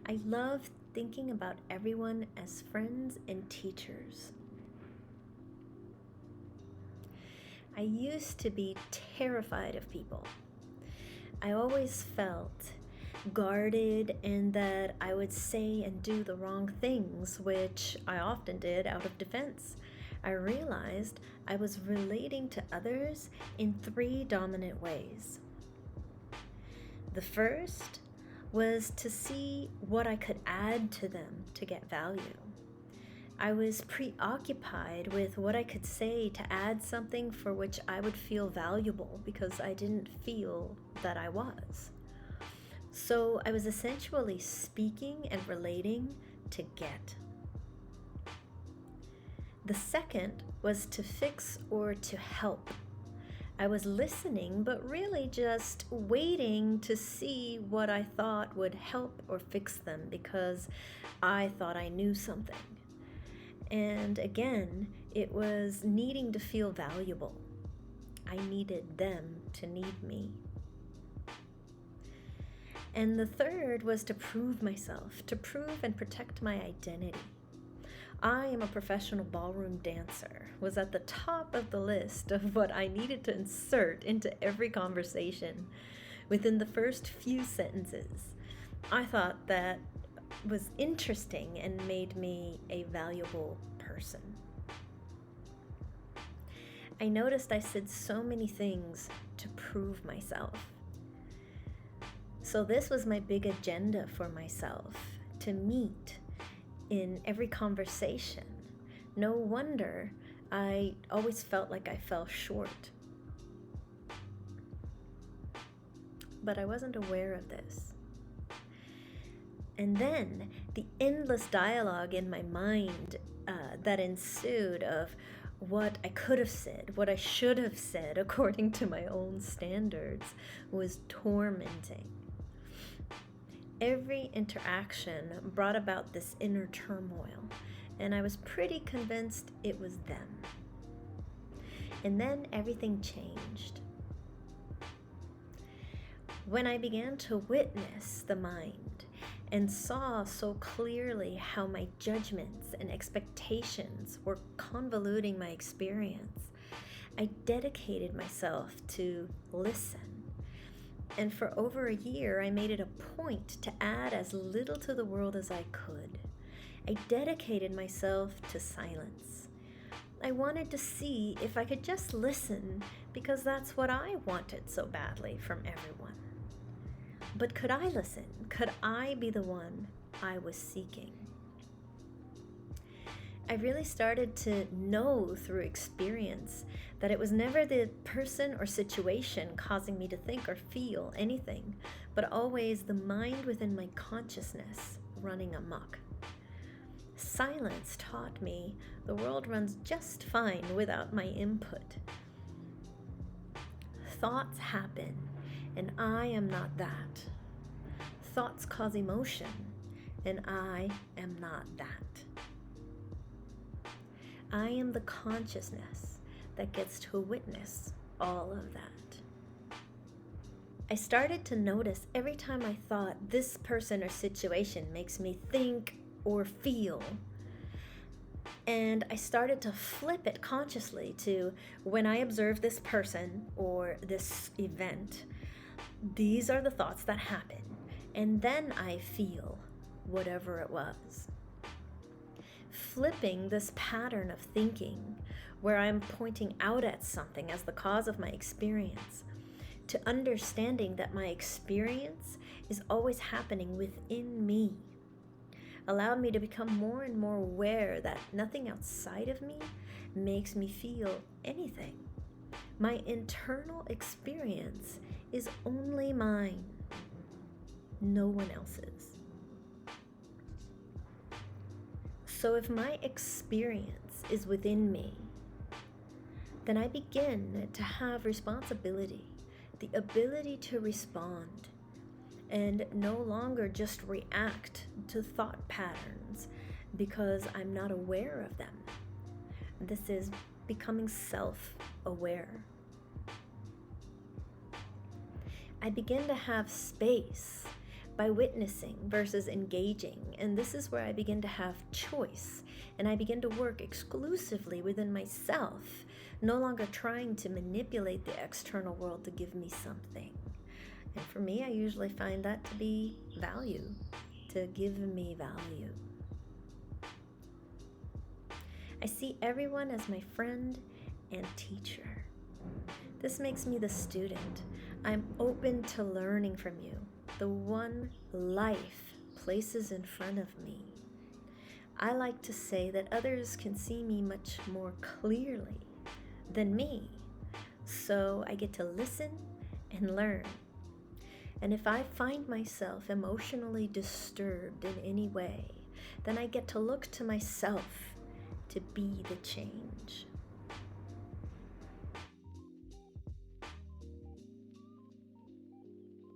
I love thinking about everyone as friends and teachers. I used to be terrified of people. I always felt guarded and that I would say and do the wrong things, which I often did out of defense. I realized I was relating to others in three dominant ways. The first was to see what I could add to them to get value. I was preoccupied with what I could say to add something for which I would feel valuable because I didn't feel that I was. So I was essentially speaking and relating to get. The second was to fix or to help. I was listening, but really just waiting to see what I thought would help or fix them because I thought I knew something. And again, it was needing to feel valuable. I needed them to need me. And the third was to prove myself, to prove and protect my identity. I am a professional ballroom dancer, was at the top of the list of what I needed to insert into every conversation within the first few sentences. I thought that was interesting and made me a valuable person. I noticed I said so many things to prove myself. So this was my big agenda for myself, to meet in every conversation. No wonder I always felt like I fell short. But I wasn't aware of this. And then the endless dialogue in my mind that ensued of what I could have said, what I should have said according to my own standards, was tormenting. Every interaction brought about this inner turmoil, and I was pretty convinced it was them. And then everything changed. When I began to witness the mind and saw so clearly how my judgments and expectations were convoluting my experience, I dedicated myself to listen. And for over a year, I made it a point to add as little to the world as I could. I dedicated myself to silence. I wanted to see if I could just listen because that's what I wanted so badly from everyone. But could I listen? Could I be the one I was seeking? I really started to know through experience that it was never the person or situation causing me to think or feel anything, but always the mind within my consciousness running amok. Silence taught me the world runs just fine without my input. Thoughts happen, and I am not that. Thoughts cause emotion, and I am not that. I am the consciousness that gets to witness all of that. I started to notice every time I thought this person or situation makes me think or feel. And I started to flip it consciously to when I observe this person or this event, these are the thoughts that happen. And then I feel whatever it was. Flipping this pattern of thinking where I'm pointing out at something as the cause of my experience to understanding that my experience is always happening within me allowed me to become more and more aware that nothing outside of me makes me feel anything. My internal experience is only mine, no one else's. So if my experience is within me, then I begin to have responsibility, the ability to respond, and no longer just react to thought patterns because I'm not aware of them. This is becoming self-aware. I begin to have space by witnessing versus engaging. And this is where I begin to have choice, and I begin to work exclusively within myself, no longer trying to manipulate the external world to give me something. And for me, I usually find that to be value, to give me value. I see everyone as my friend and teacher. This makes me the student. I'm open to learning from you, the one life places in front of me. I like to say that others can see me much more clearly than me, so I get to listen and learn. And if I find myself emotionally disturbed in any way, then I get to look to myself to be the change.